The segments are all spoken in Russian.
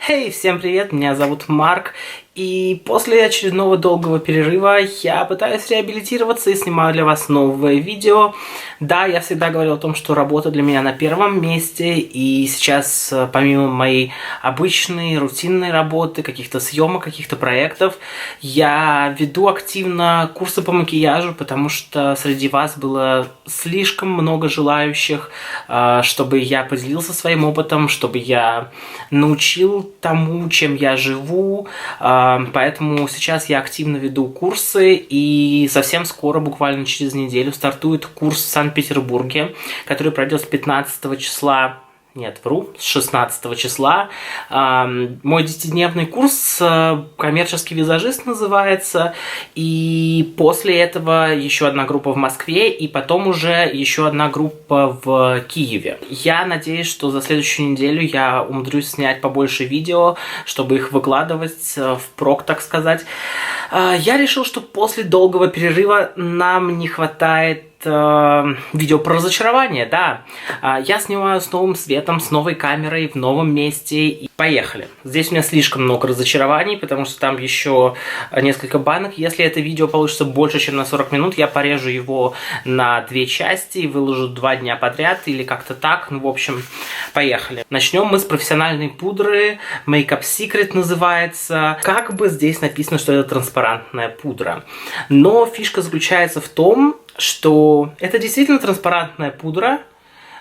Hey, всем привет, меня зовут Марк, и после очередного долгого перерыва я пытаюсь реабилитироваться и снимаю для вас новое видео. Да, я всегда говорил о том, что работа для меня на первом месте, и сейчас, помимо моей обычной, рутинной работы, каких-то съемок, каких-то проектов, я веду активно курсы по макияжу, потому что среди вас было слишком много желающих, чтобы я поделился своим опытом, чтобы я научил тому, чем я живу. Поэтому сейчас я активно веду курсы, и совсем скоро, буквально через неделю, стартует курс в Санкт-Петербурге, который пройдет с 15 числа. Нет, вру, с 16 числа. Мой 10-дневный курс «Коммерческий визажист» называется. И после этого еще одна группа в Москве, и потом уже еще одна группа в Киеве. Я надеюсь, что за следующую неделю я умудрюсь снять побольше видео, чтобы их выкладывать впрок, так сказать. Я решил, что после долгого перерыва нам не хватает видео про разочарование, да. Я снимаю с новым светом, с новой камерой, в новом месте. И поехали. Здесь у меня слишком много разочарований, потому что там еще несколько банок. Если это видео получится больше, чем на 40 минут, я порежу его на 2 части и выложу 2 дня подряд или как-то так. Ну, в общем, поехали. Начнем мы с профессиональной пудры. Makeup Secret называется. Как бы здесь написано, что это транспарантная пудра. Но фишка заключается в том, что это действительно транспарантная пудра,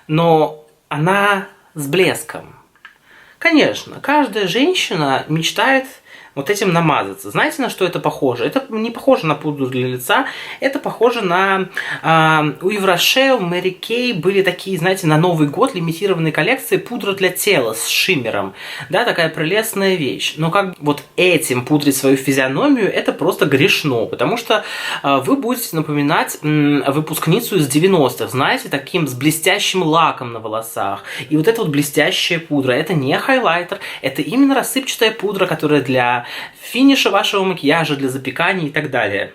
но она с блеском. Конечно, каждая женщина мечтает вот этим намазаться. Знаете, на что это похоже? Это не похоже на пудру для лица, это похоже на... у Yves Rocher, у Mary Kay были такие, знаете, на Новый год лимитированные коллекции пудра для тела с шиммером. Да, такая прелестная вещь. Но как вот этим пудрить свою физиономию, это просто грешно, потому что вы будете напоминать выпускницу из 90-х, знаете, таким с блестящим лаком на волосах. И вот эта вот блестящая пудра, это не хайлайтер, это именно рассыпчатая пудра, которая для финиша вашего макияжа, для запекания и так далее.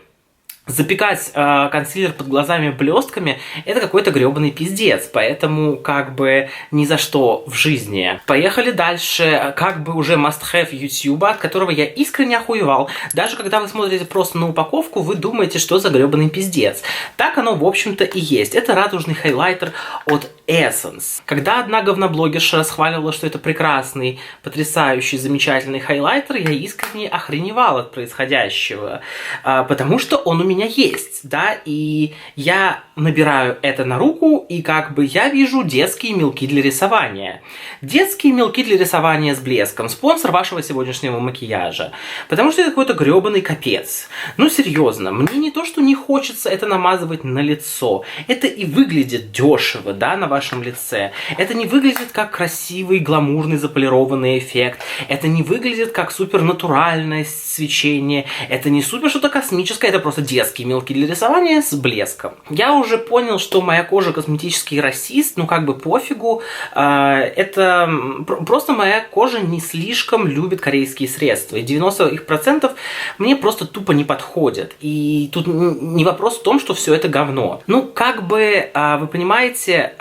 Запекать консилер под глазами блестками – это какой-то гребаный пиздец, поэтому как бы ни за что в жизни. Поехали дальше, как бы уже must-have YouTube, от которого я искренне охуевал. Даже когда вы смотрите просто на упаковку, вы думаете, что за гребаный пиздец. Так оно, в общем-то, и есть. Это радужный хайлайтер от Essence. Когда одна говноблогерша расхваливала, что это прекрасный, потрясающий, замечательный хайлайтер, я искренне охреневал от происходящего, потому что он у меня есть, да, и я набираю это на руку, и как бы я вижу детские мелки для рисования. Детские мелки для рисования с блеском. Спонсор вашего сегодняшнего макияжа. Потому что это какой-то гребаный капец. Ну, серьезно, мне не то, что не хочется это намазывать на лицо. Это и выглядит дешево, да, на вашем лице. Это не выглядит как красивый, гламурный, заполированный эффект. Это не выглядит как супернатуральное свечение. Это не супер что-то космическое, это просто детские мелки для рисования с блеском. Я уже понял, что моя кожа косметический расист, ну как бы пофигу. Это просто моя кожа не слишком любит корейские средства. И 90% мне просто тупо не подходят. И тут не вопрос в том, что все это говно. Ну как бы, вы понимаете,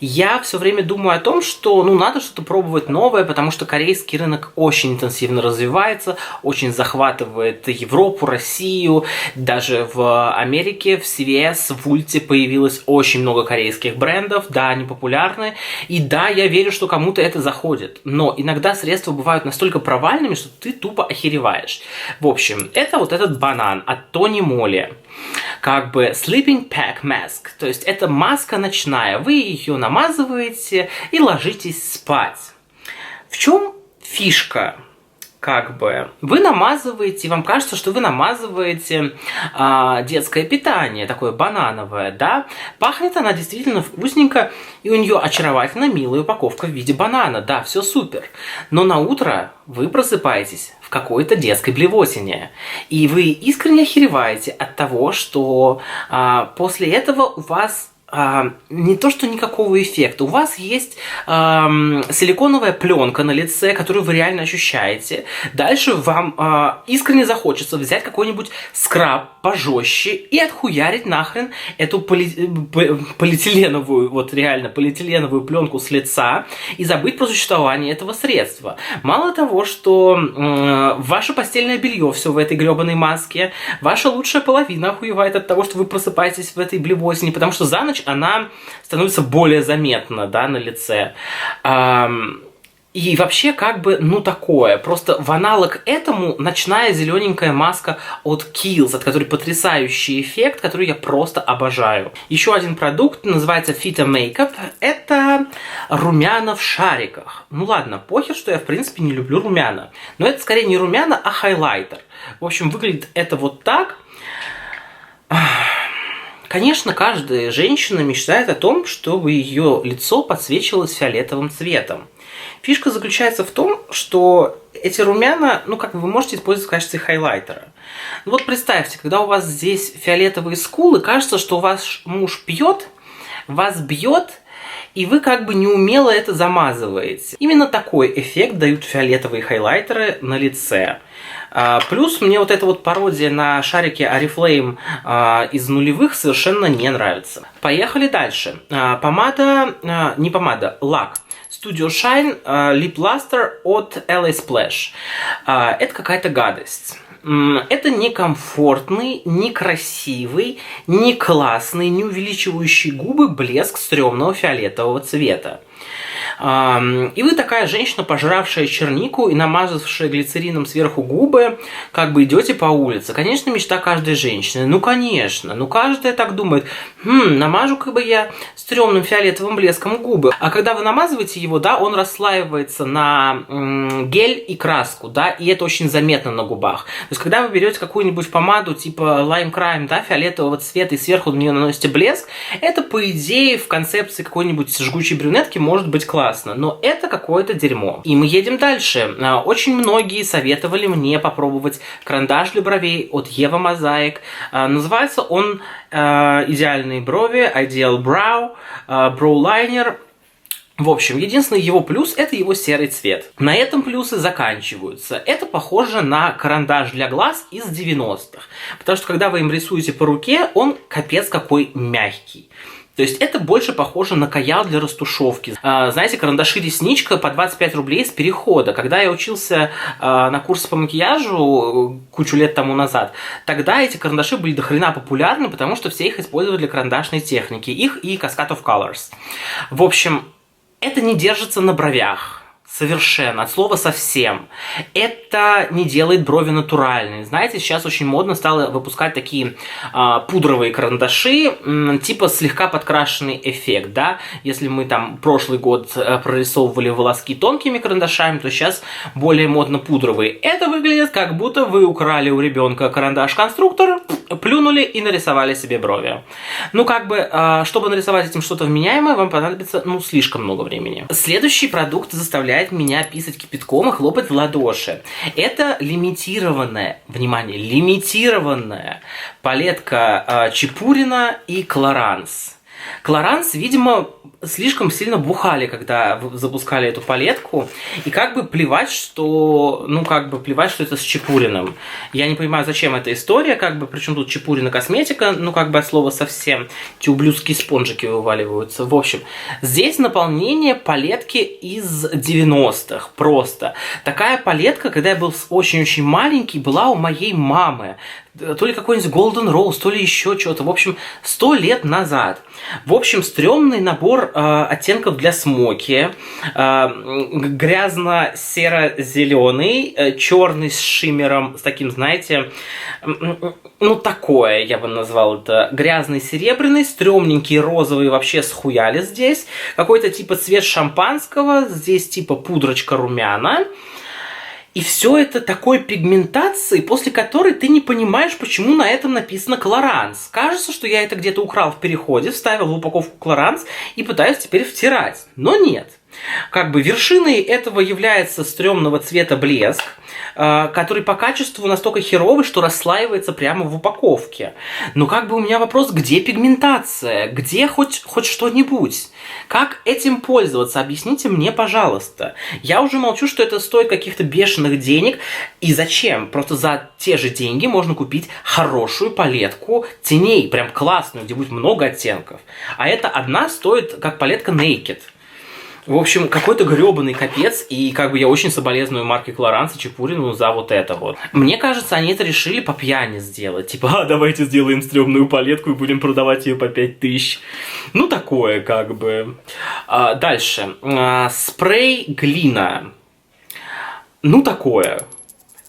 я все время думаю о том, что ну надо что-то пробовать новое, потому что корейский рынок очень интенсивно развивается, очень захватывает Европу, Россию, даже в Америке, в CVS, в Ульте появилось очень много корейских брендов, да, они популярны, и да, я верю, что кому-то это заходит, но иногда средства бывают настолько провальными, что ты тупо охереваешь. В общем, это вот этот банан от Тони Моли, как бы Sleeping Pack Mask, то есть это маска ночная, вы ее намазываете и ложитесь спать. В чем фишка? Как бы вы намазываете, вам кажется, что вы намазываете детское питание, такое банановое, да? Пахнет она действительно вкусненько, и у нее очаровательно милая упаковка в виде банана, да, все супер. Но на утро вы просыпаетесь в какой-то детской блевотине, и вы искренне охереваете от того, что после этого у вас не то, что никакого эффекта. У вас есть силиконовая пленка на лице, которую вы реально ощущаете. Дальше вам искренне захочется взять какой-нибудь скраб пожестче и отхуярить нахрен эту полиэтиленовую, вот реально полиэтиленовую пленку с лица и забыть про существование этого средства. Мало того, что ваше постельное белье все в этой гребаной маске, ваша лучшая половина охуевает от того, что вы просыпаетесь в этой блевотине, потому что за ночь она становится более заметна, да, на лице. И вообще, как бы, ну такое. Просто в аналог этому ночная зелененькая маска от Kiehl's, от которой потрясающий эффект, который я просто обожаю. Еще один продукт называется Fita Makeup. Это румяна в шариках. Ну ладно, похер, что я в принципе не люблю румяна. Но это скорее не румяна, а хайлайтер. В общем, выглядит это вот так. Конечно, каждая женщина мечтает о том, чтобы ее лицо подсвечивалось фиолетовым цветом. Фишка заключается в том, что эти румяна, ну, как вы можете использовать в качестве хайлайтера. Ну, вот представьте, когда у вас здесь фиолетовые скулы, кажется, что ваш муж пьет, вас бьет, и вы как бы неумело это замазываете. Именно такой эффект дают фиолетовые хайлайтеры на лице. Плюс мне вот эта вот пародия на шарики Oriflame из нулевых совершенно не нравится. Поехали дальше. Лак. Studio Shine Lip Luster от LA Splash. Это какая-то гадость. Это не комфортный, не красивый, не классный, не увеличивающий губы блеск стрёмного фиолетового цвета. И вы такая женщина, пожравшая чернику и намазавшая глицерином сверху губы, как бы идете по улице. Конечно, мечта каждой женщины. Ну, конечно. Ну, каждая так думает. Намажу-ка бы я стрёмным фиолетовым блеском губы. А когда вы намазываете его, да, он расслаивается на гель и краску, да, и это очень заметно на губах. То есть, когда вы берете какую-нибудь помаду типа Lime Crime, да, фиолетового цвета, и сверху на нее наносите блеск, это, по идее, в концепции какой-нибудь жгучей брюнетки может быть классно. Но это какое-то дерьмо. И мы едем дальше. Очень многие советовали мне попробовать карандаш для бровей от Eva Mosaic. Называется он «Идеальные брови», Ideal Brow, Brow Liner. В общем, единственный его плюс – это его серый цвет. На этом плюсы заканчиваются. Это похоже на карандаш для глаз из 90-х. Потому что, когда вы им рисуете по руке, он капец какой мягкий. То есть это больше похоже на каял для растушевки. Знаете, карандаши-ресничка по 25 рублей с перехода. Когда я учился на курсе по макияжу кучу лет тому назад, тогда эти карандаши были дохрена популярны, потому что все их использовали для карандашной техники. Их и Cascade of Colors. В общем, это не держится на бровях. Совершенно, от слова совсем. Это не делает брови натуральными. Знаете, сейчас очень модно стало выпускать такие пудровые карандаши, типа слегка подкрашенный эффект, да. Если мы там прошлый год прорисовывали волоски тонкими карандашами, то сейчас более модно пудровые. Это выглядит, как будто вы украли у ребенка карандаш-конструктор, плюнули и нарисовали себе брови. Ну, как бы, чтобы нарисовать этим что-то вменяемое, вам понадобится, ну, слишком много времени. Следующий продукт заставляет меня писать кипятком и хлопать в ладоши. Это лимитированная, внимание, лимитированная палетка Чепурина и Clarins. Clarins, видимо, слишком сильно бухали, когда запускали эту палетку. И как бы плевать, что... Ну, как бы плевать, что это с Чепуриным. Я не понимаю, зачем эта история, как бы, причем тут Чепурина косметика, ну, как бы от слова совсем. Эти ублюдские спонжики вываливаются. В общем, здесь наполнение палетки из 90-х. Просто. Такая палетка, когда я был очень-очень маленький, была у моей мамы. То ли какой-нибудь Golden Rose, то ли еще что-то. В общем, 100 лет назад. В общем, стрёмный набор оттенков для смоки. Грязно-серо-зеленый, черный с шиммером, с таким, знаете, ну, такое, я бы назвал это. Грязный серебряный, стрёмненький розовый, вообще схуяли здесь. Какой-то типа цвет шампанского, здесь типа пудрочка румяна. И все это такой пигментации, после которой ты не понимаешь, почему на этом написано Clarins. Кажется, что я это где-то украл в переходе, вставил в упаковку Clarins и пытаюсь теперь втирать. Но нет. Как бы вершиной этого является стрёмного цвета блеск, который по качеству настолько херовый, что расслаивается прямо в упаковке. Но как бы у меня вопрос, где пигментация? Где хоть что-нибудь? Как этим пользоваться? Объясните мне, пожалуйста. Я уже молчу, что это стоит каких-то бешеных денег. И зачем? Просто за те же деньги можно купить хорошую палетку теней, прям классную, где будет много оттенков. А эта одна стоит как палетка Naked. В общем, какой-то грёбаный капец, и как бы я очень соболезную Марке Клоранс и Чепурину за вот это вот. Мне кажется, они это решили по пьяни сделать. Типа, давайте сделаем стрёмную палетку и будем продавать ее по 5000. Ну, такое как бы. Дальше. Спрей глина. Ну, такое.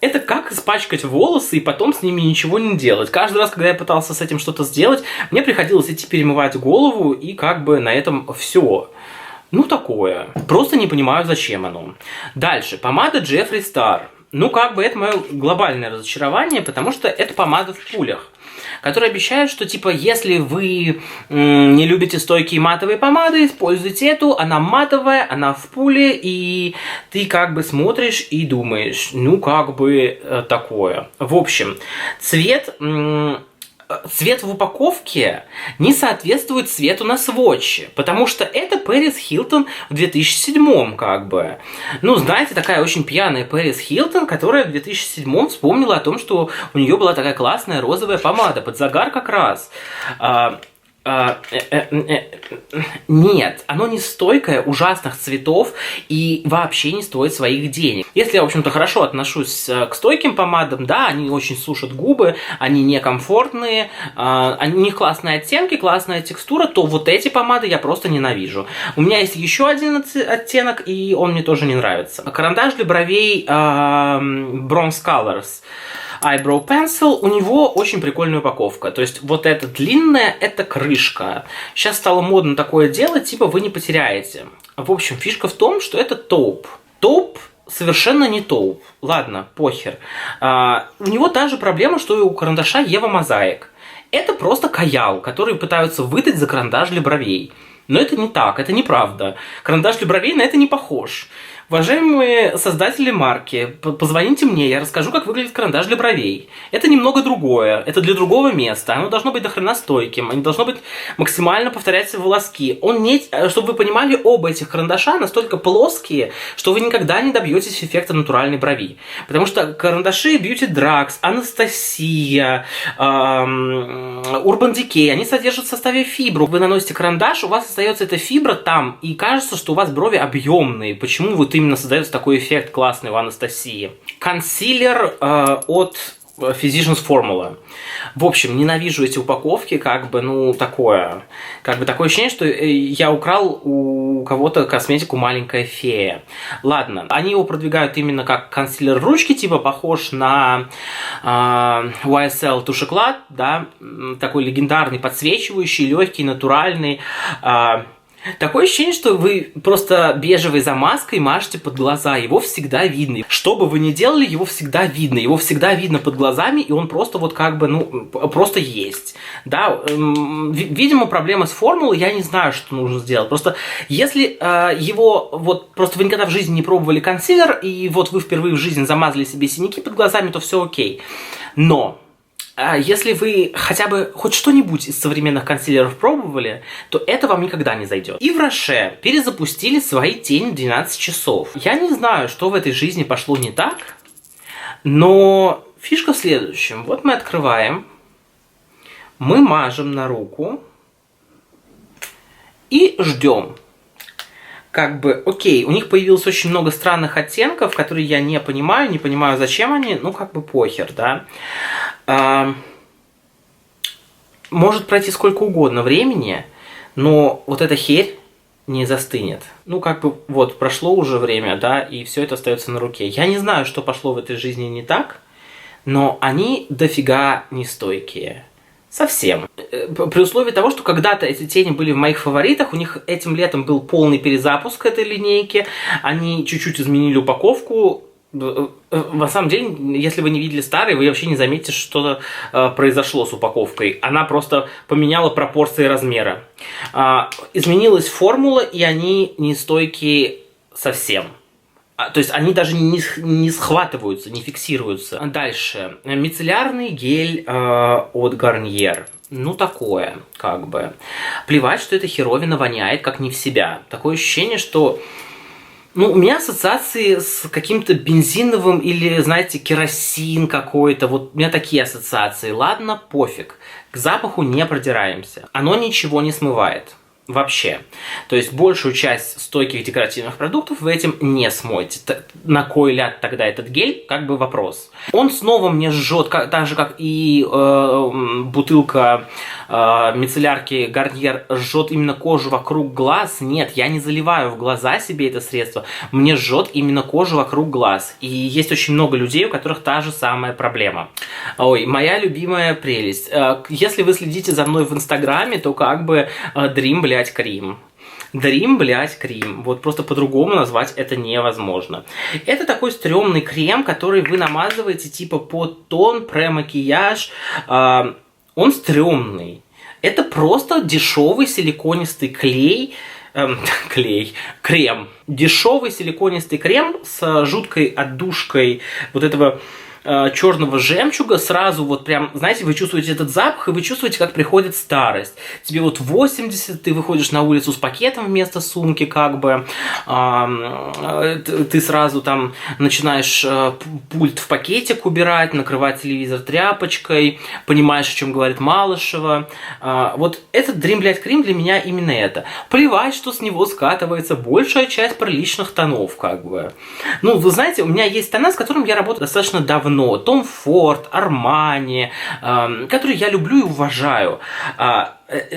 Это как испачкать волосы и потом с ними ничего не делать. Каждый раз, когда я пытался с этим что-то сделать, мне приходилось идти перемывать голову, и как бы на этом все. Ну, такое. Просто не понимаю, зачем оно. Дальше. Помада Джеффри Стар. Ну, как бы это мое глобальное разочарование, потому что это помада в пулях, которая обещает, что, типа, если вы не любите стойкие матовые помады, используйте эту, она матовая, она в пуле, и ты как бы смотришь и думаешь, ну, как бы такое. В общем, цвет в упаковке не соответствует цвету на свотче, потому что это Пэрис Хилтон в 2007 как бы. Ну, знаете, такая очень пьяная Пэрис Хилтон, которая в 2007 вспомнила о том, что у нее была такая классная розовая помада под загар как раз. Нет, оно не стойкое, ужасных цветов и вообще не стоит своих денег. Если я, в общем-то, хорошо отношусь к стойким помадам, да, они очень сушат губы, они некомфортные, у них классные оттенки, классная текстура, то вот эти помады я просто ненавижу. У меня есть еще один оттенок, и он мне тоже не нравится. Карандаш для бровей Bronze Colors Eyebrow Pencil, у него очень прикольная упаковка. То есть вот эта длинная, это крышка. Сейчас стало модно такое делать, типа вы не потеряете. В общем, фишка в том, что это тауп. Тауп совершенно не тауп. Ладно, похер. У него та же проблема, что и у карандаша Ева Mosaic. Это просто каял, который пытаются выдать за карандаш для бровей. Но это не так, это неправда. Карандаш для бровей на это не похож. Уважаемые создатели марки, позвоните мне, я расскажу, как выглядит карандаш для бровей. Это немного другое, это для другого места. Оно должно быть дохрена стойким, оно должно быть максимально повторять волоски. Чтобы вы понимали, оба этих карандаша настолько плоские, что вы никогда не добьетесь эффекта натуральной брови. Потому что карандаши Beauty Drugs, Анастасия, Urban Decay, они содержат в составе фибру. Вы наносите карандаш, у вас остается эта фибра там, и кажется, что у вас брови объемные. Почему вот именно создается такой эффект классный у Анастасии? Консилер от Physicians Formula. В общем, ненавижу эти упаковки, как бы, ну, такое. Как бы такое ощущение, что я украл у кого-то косметику «Маленькая фея». Ладно, они его продвигают именно как консилер ручки, типа похож на YSL Touche-Éclat, да, такой легендарный, подсвечивающий, легкий, натуральный. Такое ощущение, что вы просто бежевой замазкой мажете под глаза. Его всегда видно. Что бы вы ни делали, его всегда видно. Его всегда видно под глазами, и он просто вот как бы, ну, просто есть. Да, видимо, проблема с формулой, я не знаю, что нужно сделать. Просто если его, вот, просто вы никогда в жизни не пробовали консилер, и вот вы впервые в жизни замазали себе синяки под глазами, то все окей. Но если вы хотя бы хоть что-нибудь из современных консилеров пробовали, то это вам никогда не зайдет. И в Роше перезапустили свои тени 12 часов. Я не знаю, что в этой жизни пошло не так, но фишка в следующем. Вот мы открываем, мы мажем на руку и ждем. Как бы, окей, у них появилось очень много странных оттенков, которые я не понимаю, зачем они, ну, как бы похер, да. Может пройти сколько угодно времени, но вот эта херь не застынет. Ну, как бы, вот, прошло уже время, да, и все это остается на руке. Я не знаю, что пошло в этой жизни не так, но они дофига нестойкие. Совсем. При условии того, что когда-то эти тени были в моих фаворитах, у них этим летом был полный перезапуск этой линейки, они чуть-чуть изменили упаковку, На самом деле, если вы не видели старый, вы вообще не заметите, что произошло с упаковкой. Она просто поменяла пропорции размера. Изменилась формула, и они не стойкие совсем. То есть они даже не схватываются, не фиксируются. Дальше. Мицеллярный гель от Garnier. Ну, такое, как бы. Плевать, что эта херовина воняет, как не в себя. Такое ощущение, что... Ну, у меня ассоциации с каким-то бензиновым или, знаете, керосин какой-то. Вот у меня такие ассоциации. Ладно, пофиг. К запаху не продираемся. Оно ничего не смывает. Вообще. То есть большую часть стойких декоративных продуктов вы этим не смоете. На кой ляд тогда этот гель? Как бы вопрос. Он снова мне жжет, так же как и бутылка мицеллярки Garnier жжет именно кожу вокруг глаз. Нет, я не заливаю в глаза себе это средство. Мне жжет именно кожу вокруг глаз. И есть очень много людей, у которых та же самая проблема. Ой, моя любимая прелесть. Если вы следите за мной в Инстаграме, то как бы Dream, блядь, Крим. Dream, блядь, крем. Вот просто по-другому назвать это невозможно. Это такой стрёмный крем, который вы намазываете типа под тон, пре-макияж. Он стрёмный. Это просто дешевый силиконистый крем. Дешевый силиконистый крем с жуткой отдушкой вот этого черного жемчуга. Сразу вот прям, знаете, вы чувствуете этот запах, и вы чувствуете, как приходит старость. Тебе вот 80, ты выходишь на улицу с пакетом вместо сумки, как бы. Ты сразу там начинаешь пульт в пакетик убирать, накрывать телевизор тряпочкой, понимаешь, о чем говорит Малышева. Вот этот Dream, блядь, крем для меня именно это. Плевать, что с него скатывается большая часть приличных тонов, как бы. Ну, вы знаете, у меня есть тона, с которыми я работаю достаточно давно. Том Форд, Армани, которые я люблю и уважаю.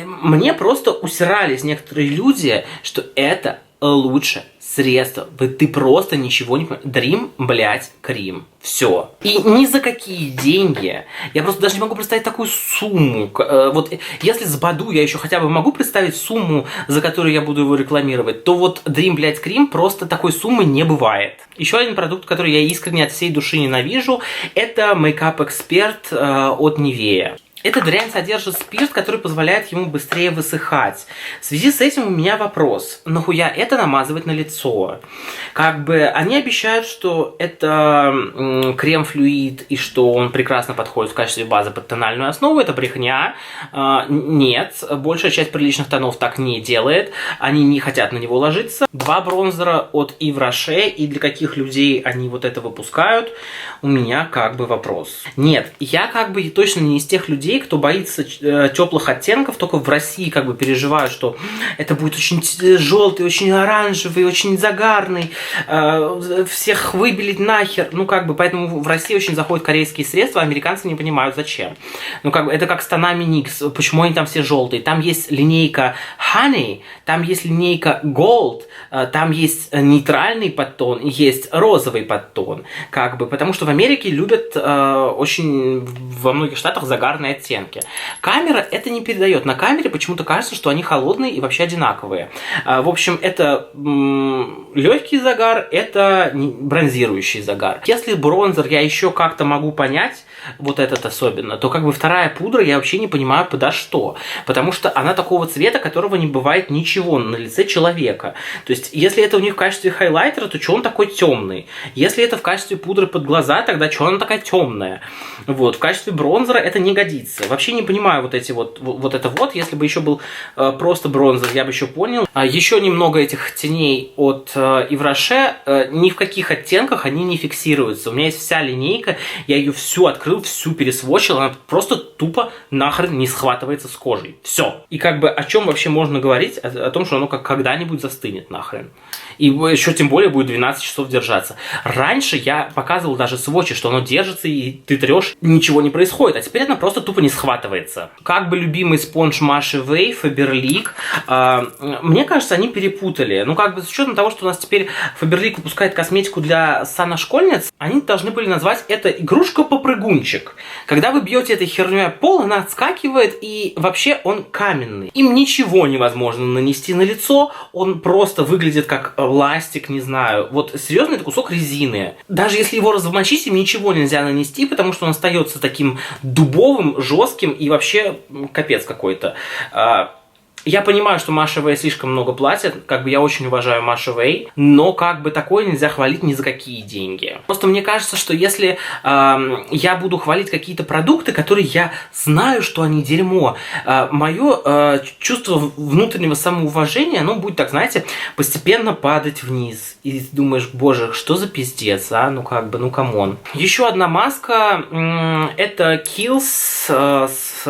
Мне просто усирались некоторые люди, что это лучше средство. Ты просто ничего не понимаешь. Dream, блядь, крем. Все. И ни за какие деньги. Я просто даже не могу представить такую сумму. Вот если с Баду я еще хотя бы могу представить сумму, за которую я буду его рекламировать, то вот Dream, блядь, крем просто такой суммы не бывает. Еще один продукт, который я искренне от всей души ненавижу, это Makeup Expert от Nivea. Эта дрянь содержит спирт, который позволяет ему быстрее высыхать. В связи с этим у меня вопрос. Нахуя это намазывать на лицо? Как бы они обещают, что это крем-флюид и что он прекрасно подходит в качестве базы под тональную основу. Это брехня. Нет, большая часть приличных тонов так не делает. Они не хотят на него ложиться. 2 бронзера от Yves Rocher. И для каких людей они вот это выпускают? У меня как бы вопрос. Нет, я как бы точно не из тех людей, кто боится теплых оттенков, только в России как бы переживаю, что это будет очень желтый, очень оранжевый, очень загарный, всех выбелить нахер. Ну, как бы, поэтому в России очень заходят корейские средства, а американцы не понимают, зачем. Ну, как бы, это как с тонами NYX. Почему они там все желтые? Там есть линейка Honey, там есть линейка Gold, там есть нейтральный подтон, есть розовый подтон. Как бы, потому что в Америке любят очень во многих штатах загарные оттенки. Камера это не передает. На камере почему-то кажется, что они холодные и вообще одинаковые. В общем, это легкий загар, это бронзирующий загар. Если бронзер я еще как-то могу понять, вот этот особенно, то как бы вторая пудра я вообще не понимаю подо что. Потому что она такого цвета, которого не бывает ничего на лице человека. То есть, если это у них в качестве хайлайтера, то что он такой темный? Если это в качестве пудры под глаза, тогда что она такая темная? Вот. В качестве бронзера это не годится. Вообще не понимаю вот эти вот это вот. Если бы еще был просто бронзер, я бы еще понял. Еще немного этих теней от Yves Rocher. Ни в каких оттенках они не фиксируются. У меня есть вся линейка, я ее всю открыл, всю пересвочил, она просто тупо нахрен не схватывается с кожей. Все. И как бы о чем вообще можно говорить? О том, что оно когда-нибудь застынет нахрен. И еще тем более будет 12 часов держаться. Раньше я показывал даже сводчи, что оно держится, и ты трешь, ничего не происходит. А теперь она просто тупо не схватывается. Как бы любимый спонж Маши Вэй, Faberlic. Мне кажется, они перепутали. Ну, как бы с учетом того, что у нас теперь Faberlic выпускает косметику для саношкольниц, они должны были назвать это игрушка-попрыгунчик. Когда вы бьете этой херней о пол, она отскакивает, и вообще он каменный. Им ничего невозможно нанести на лицо, он просто выглядит как ластик, не знаю. Вот серьезно, это кусок резины. Даже если его размочить, им ничего нельзя нанести, потому что он остается таким дубовым, жестким и вообще капец какой-то. Я понимаю, что Маша Вэй слишком много платит, как бы я очень уважаю Машу Вэй, но как бы такое нельзя хвалить ни за какие деньги. Просто мне кажется, что если я буду хвалить какие-то продукты, которые я знаю, что они дерьмо, мое чувство внутреннего самоуважения, оно будет, так знаете, постепенно падать вниз. И думаешь, боже, что за пиздец, а? Ну как бы, ну камон. Еще одна маска, это Kiehl's с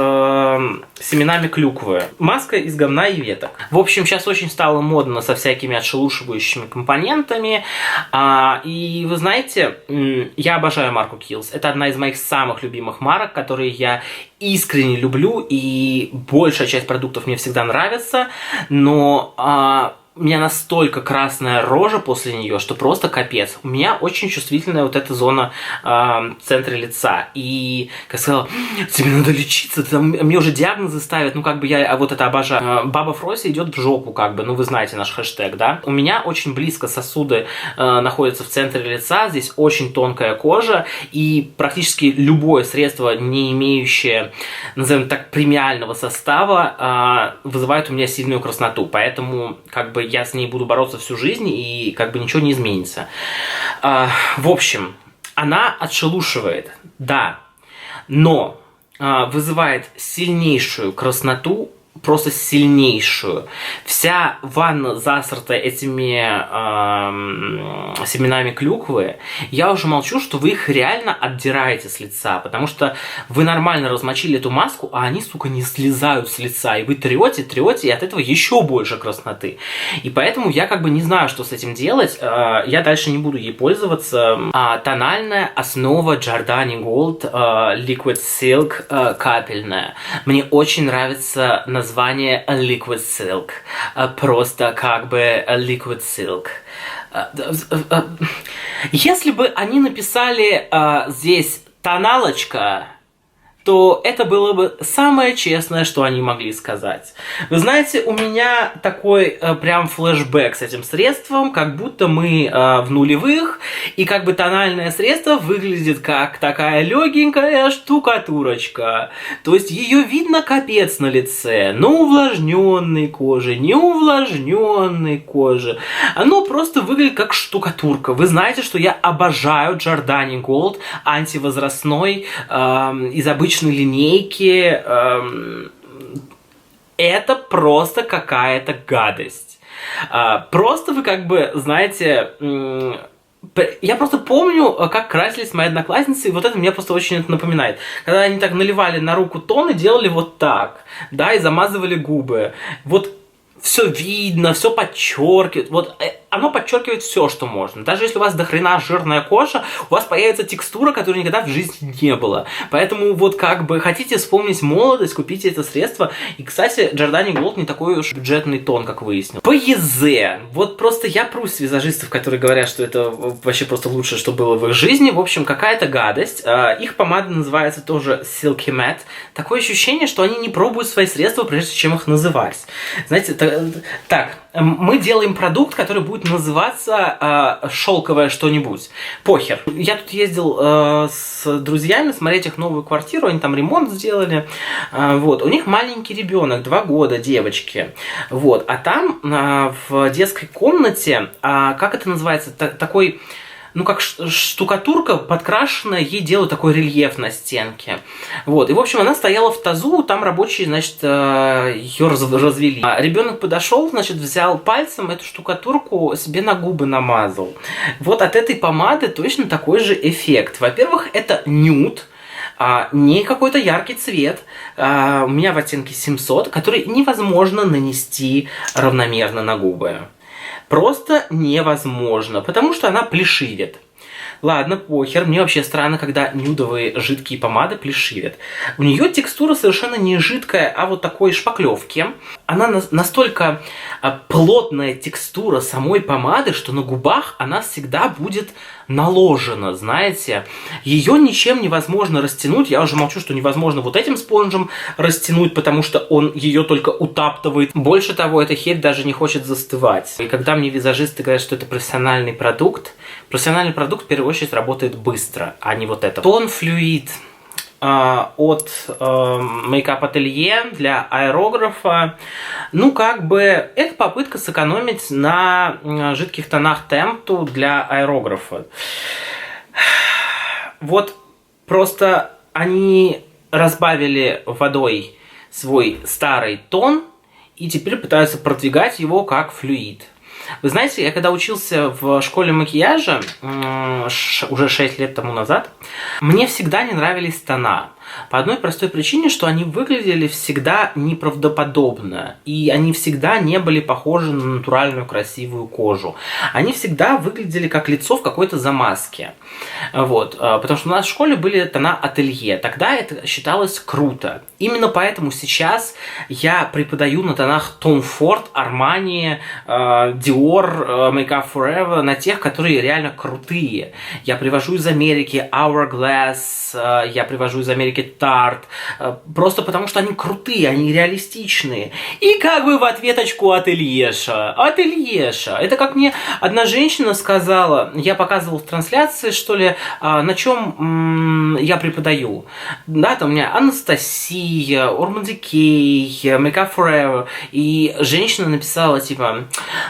семенами клюквы. Маска из говна и веток. В общем, сейчас очень стало модно со всякими отшелушивающими компонентами. И вы знаете, я обожаю марку Kiehl's. Это одна из моих самых любимых марок, которые я искренне люблю. И большая часть продуктов мне всегда нравится. Но у меня настолько красная рожа после нее, что просто капец. У меня очень чувствительная вот эта зона в центре лица. И, как сказала, тебе надо лечиться, мне уже диагнозы ставят, ну как бы я вот это обожаю. Баба Фрося идет в жопу, как бы, ну вы знаете наш хэштег, да? У меня очень близко сосуды находятся в центре лица, здесь очень тонкая кожа, и практически любое средство, не имеющее, назовем так, премиального состава, вызывает у меня сильную красноту. Поэтому, как бы, я с ней буду бороться всю жизнь, и как бы ничего не изменится. В общем, она отшелушивает, да, но вызывает сильнейшую красноту, просто сильнейшую. Вся ванна засрата этими семенами клюквы. Я уже молчу, что вы их реально отдираете с лица, потому что вы нормально размочили эту маску, а они, сука, не слезают с лица. И вы трете, и от этого еще больше красноты. И поэтому я как бы не знаю, что с этим делать. Я дальше не буду ей пользоваться. Тональная основа Giordani Gold Liquid Silk капельная. Мне очень нравится название Liquid Silk. Просто как бы Liquid Silk. Если бы они написали здесь тоналочка, то это было бы самое честное, что они могли сказать. Вы знаете, у меня такой прям флешбэк с этим средством, как будто мы в нулевых, и как бы тональное средство выглядит как такая легенькая штукатурочка. То есть ее видно капец на лице, на увлажненной коже, не увлажненной коже. Оно просто выглядит как штукатурка. Вы знаете, что я обожаю Giordani Gold антивозрастной из обычной линейки. Это просто какая-то гадость. Просто вы как бы, знаете, я просто помню, как красились мои одноклассницы, и вот это мне просто очень это напоминает. Когда они так наливали на руку тон и делали вот так, да, и замазывали губы. Вот все видно, все подчеркивает. Вот оно подчеркивает все, что можно. Даже если у вас дохрена жирная кожа, у вас появится текстура, которой никогда в жизни не было. Поэтому вот как бы хотите вспомнить молодость, купите это средство. И, кстати, Giordani Gold не такой уж бюджетный тон, как выяснил. По ЕЗ. Вот просто я прусь визажистов, которые говорят, что это вообще просто лучшее, что было в их жизни. В общем, какая-то гадость. Их помада называется тоже Silky Matte. Такое ощущение, что они не пробуют свои средства, прежде чем их называть. Знаете, так, мы делаем продукт, который будет называться шелковое что-нибудь. Похер. Я тут ездил с друзьями смотреть их новую квартиру, они там ремонт сделали. Вот. У них маленький ребенок, 2 года, девочки. Вот. А там в детской комнате, как это называется, такой... Ну, как штукатурка подкрашенная, ей делают такой рельеф на стенке. Вот. И, в общем, она стояла в тазу, там рабочие, значит, ее развели. Ребенок подошел, значит, взял пальцем эту штукатурку себе на губы намазал. Вот от этой помады точно такой же эффект. Во-первых, это нюд, не какой-то яркий цвет. У меня в оттенке 700, который невозможно нанести равномерно на губы. Просто невозможно, потому что она плешивит. Ладно, похер, мне вообще странно, когда нюдовые жидкие помады плешивят. У нее текстура совершенно не жидкая, а вот такой шпаклевки. Она настолько плотная текстура самой помады, что на губах она всегда будет, наложена, знаете. Ее ничем невозможно растянуть. Я уже молчу, что невозможно вот этим спонжем растянуть, потому что он ее только утаптывает. Больше того, эта херь даже не хочет застывать. И когда мне визажисты говорят, что это профессиональный продукт в первую очередь работает быстро, а не вот это. Тон флюид от Makeup Atelier для аэрографа. Ну, как бы, это попытка сэкономить на жидких тонах Temptu для аэрографа. Вот просто они разбавили водой свой старый тон и теперь пытаются продвигать его как флюид. Вы знаете, я когда учился в школе макияжа, уже 6 лет тому назад, мне всегда не нравились тона. По одной простой причине, что они выглядели всегда неправдоподобно. И они всегда не были похожи на натуральную красивую кожу. Они всегда выглядели как лицо в какой-то замазке. Вот. Потому что у нас в школе были тона Ателье. Тогда это считалось круто. Именно поэтому сейчас я преподаю на тонах Tom Ford, Armani, Dior, Make Up For Ever, на тех, которые реально крутые. Я привожу из Америки Hourglass, я привожу из Америки Tarte, просто потому что они крутые, они реалистичные. И как бы в ответочку Ательеша. Это как мне одна женщина сказала, я показывал в трансляции, что ли, на чем я преподаю. Да, там у меня Анастасия, Urban Decay, Make Up For Ever. И женщина написала, типа,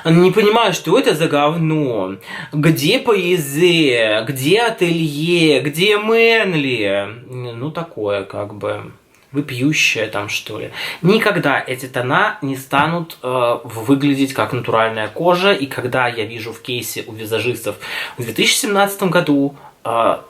не понимаю, что это за говно. Где Поэзе? Где Ателье? Где Мэнли? Ну, такое, как бы, выпьющее там, что ли. Никогда эти тона не станут выглядеть как натуральная кожа. И когда я вижу в кейсе у визажистов в 2017 году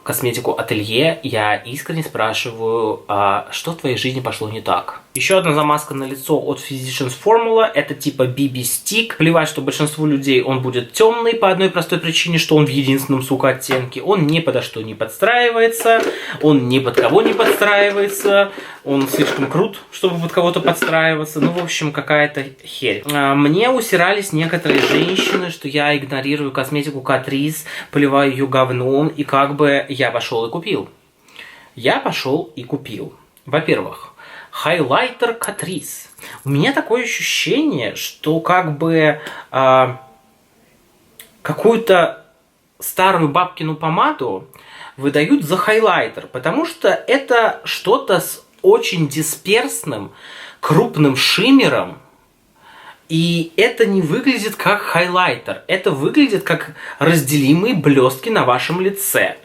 косметику Ателье, я искренне спрашиваю, что в твоей жизни пошло не так? Еще одна замазка на лицо от Physicians Formula, это типа BB Stick. Плевать, что большинству людей он будет темный по одной простой причине, что он в единственном, сука, оттенке. Он ни подо что не подстраивается, он ни под кого не подстраивается, он слишком крут, чтобы под кого-то подстраиваться. Ну, в общем, какая-то херь. Мне усирались некоторые женщины, что я игнорирую косметику Catrice, поливаю ее говном, и как бы я пошел и купил. Во-первых, хайлайтер Catrice. У меня такое ощущение, что как бы какую-то старую бабкину помаду выдают за хайлайтер, потому что это что-то с очень дисперсным, крупным шиммером, и это не выглядит как хайлайтер, это выглядит как разделимые блестки на вашем лице.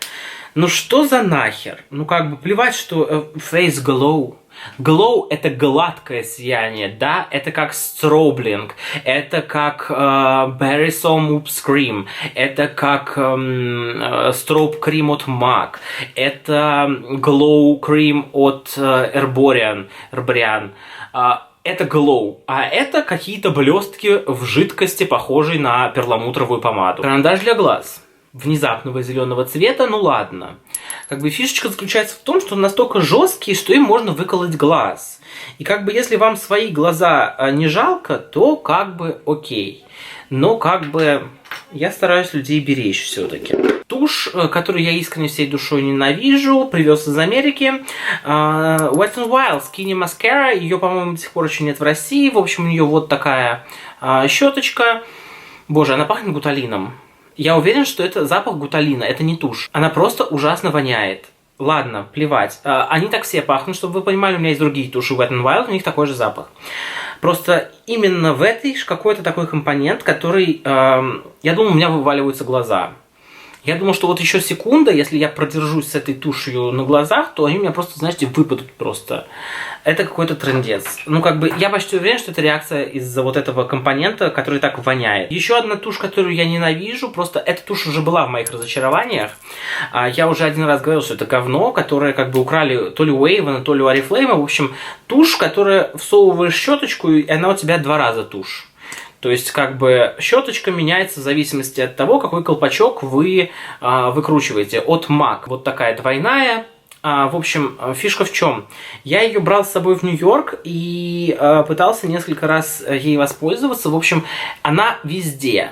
Ну что за нахер? Ну как бы плевать, что face glow. Glow — это гладкое сияние, да? Это как строблинг, это как Berry Som Oops Cream, это как Strobe Cream от MAC, это Glow Cream от Herborian. Это glow, а это какие-то блестки в жидкости, похожей на перламутровую помаду. Карандаш для глаз внезапного зеленого цвета, ну ладно. Как бы фишечка заключается в том, что он настолько жесткий, что им можно выколоть глаз. И как бы если вам свои глаза не жалко, то как бы окей. Но как бы я стараюсь людей беречь все-таки. Тушь, которую я искренне всей душой ненавижу, привез из Америки. Wet n Wild Skinny Mascara. Ее, по-моему, до сих пор еще нет в России. В общем, у нее вот такая щеточка. Боже, она пахнет гуталином. Я уверен, что это запах гуталина, это не тушь. Она просто ужасно воняет. Ладно, плевать. Они так все пахнут, чтобы вы понимали, у меня есть другие туши Wet n Wild, у них такой же запах. Просто именно в этой какой-то такой компонент, который, я думаю, у меня вываливаются глаза. Я думал, что вот еще секунда, если я продержусь с этой тушью на глазах, то они у меня просто, знаете, выпадут просто. Это какой-то трындец. Ну, как бы, я почти уверен, что это реакция из-за вот этого компонента, который так воняет. Еще одна тушь, которую я ненавижу, просто эта тушь уже была в моих разочарованиях. Я уже один раз говорил, что это говно, которое как бы украли то ли у Avon, то ли у Oriflame. В общем, тушь, которая всовываешь щеточку, и она у тебя 2 раза тушь. То есть, как бы, щеточка меняется в зависимости от того, какой колпачок вы выкручиваете. От MAC. Вот такая двойная. В общем, фишка в чем? Я ее брал с собой в Нью-Йорк и пытался несколько раз ей воспользоваться. В общем, она везде.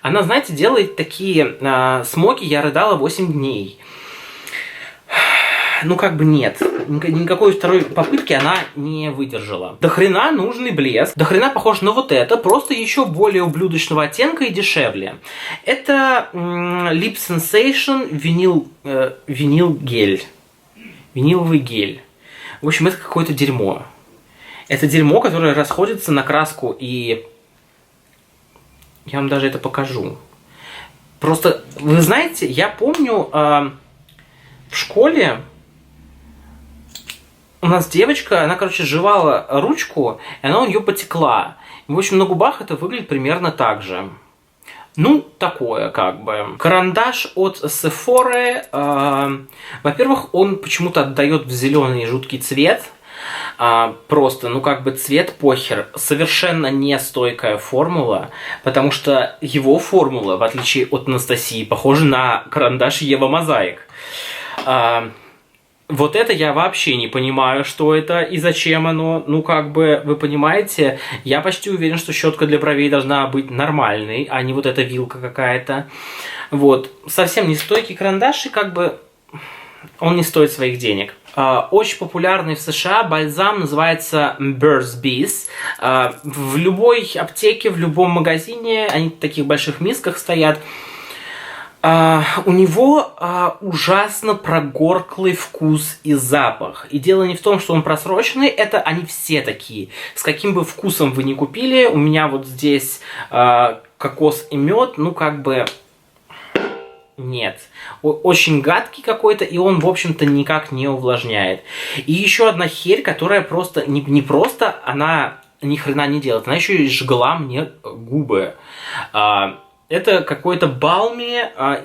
Она, знаете, делает такие смоки «Я рыдала 8 дней». Ну, как бы нет. Никакой второй попытки она не выдержала. До хрена нужный блеск. До хрена похож на вот это, просто еще более ублюдочного оттенка и дешевле. Это Lip Sensation винил гель. Виниловый гель. В общем, это какое-то дерьмо. Это дерьмо, которое расходится на краску, и я вам даже это покажу. Просто, вы знаете, я помню в школе у нас девочка, она, короче, жевала ручку, и она у нее потекла. И, в общем, на губах это выглядит примерно так же. Ну, такое, как бы. Карандаш от Sephora. Во-первых, он почему-то отдает в зеленый жуткий цвет. Просто, ну, как бы цвет похер. Совершенно не стойкая формула, потому что его формула, в отличие от Анастасии, похожа на карандаш Ева Мозаик. Вот это я вообще не понимаю, что это и зачем оно. Ну, как бы, вы понимаете, я почти уверен, что щетка для бровей должна быть нормальной, а не вот эта вилка какая-то. Вот. Совсем не стойкий карандаш, и как бы он не стоит своих денег. Очень популярный в США бальзам называется Burt's Bees. В любой аптеке, в любом магазине, они в таких больших мисках стоят. У него ужасно прогорклый вкус и запах. И дело не в том, что он просроченный, это они все такие. С каким бы вкусом вы ни купили, у меня вот здесь кокос и мед, ну как бы нет. Очень гадкий какой-то, и он, в общем-то, никак не увлажняет. И еще одна херь, которая просто, не просто она ни хрена не делает, она еще и жгла мне губы. Это какой-то балми,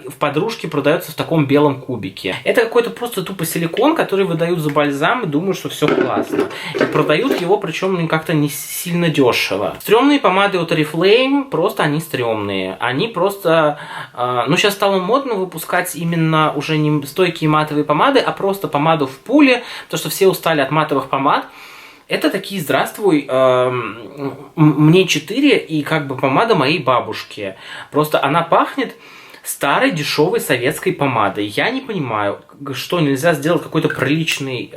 в подружке продается в таком белом кубике. Это какой-то просто тупо силикон, который выдают за бальзам и думают, что все классно. И продают его, причем как-то не сильно дешево. Стрёмные помады от Oriflame, просто они стрёмные. Они просто... Ну, сейчас стало модно выпускать именно уже не стойкие матовые помады, а просто помаду в пуле, потому что все устали от матовых помад. Это такие, здравствуй, мне 4 и как бы помада моей бабушки. Просто она пахнет старой дешевой советской помадой. Я не понимаю, что нельзя сделать какой-то приличный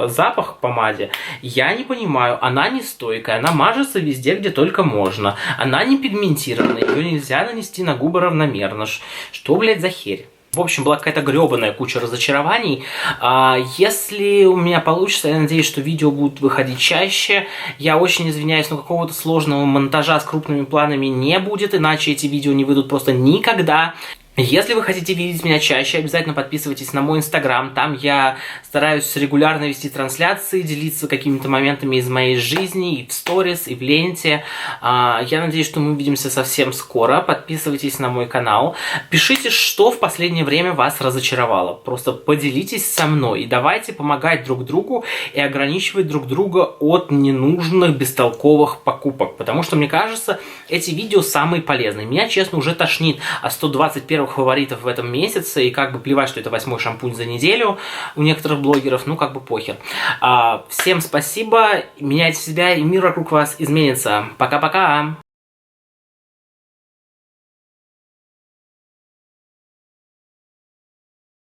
запах в помаде. Я не понимаю, она не стойкая, она мажется везде, где только можно. Она не пигментированная, ее нельзя нанести на губы равномерно. Что, блядь, за херь? В общем, была какая-то гребаная куча разочарований. Если у меня получится, я надеюсь, что видео будут выходить чаще. Я очень извиняюсь, но какого-то сложного монтажа с крупными планами не будет, иначе эти видео не выйдут просто никогда. Если вы хотите видеть меня чаще, обязательно подписывайтесь на мой инстаграм. Там я стараюсь регулярно вести трансляции, делиться какими-то моментами из моей жизни и в сторис, и в ленте. Я надеюсь, что мы увидимся совсем скоро. Подписывайтесь на мой канал. Пишите, что в последнее время вас разочаровало. Просто поделитесь со мной. И давайте помогать друг другу и ограничивать друг друга от ненужных, бестолковых покупок. Потому что, мне кажется, эти видео самые полезные. Меня, честно, уже тошнит от 121 фаворитов в этом месяце, и как бы плевать, что это 8-й шампунь за неделю у некоторых блогеров, ну как бы похер. Всем спасибо, меняйте себя, и мир вокруг вас изменится. Пока-пока!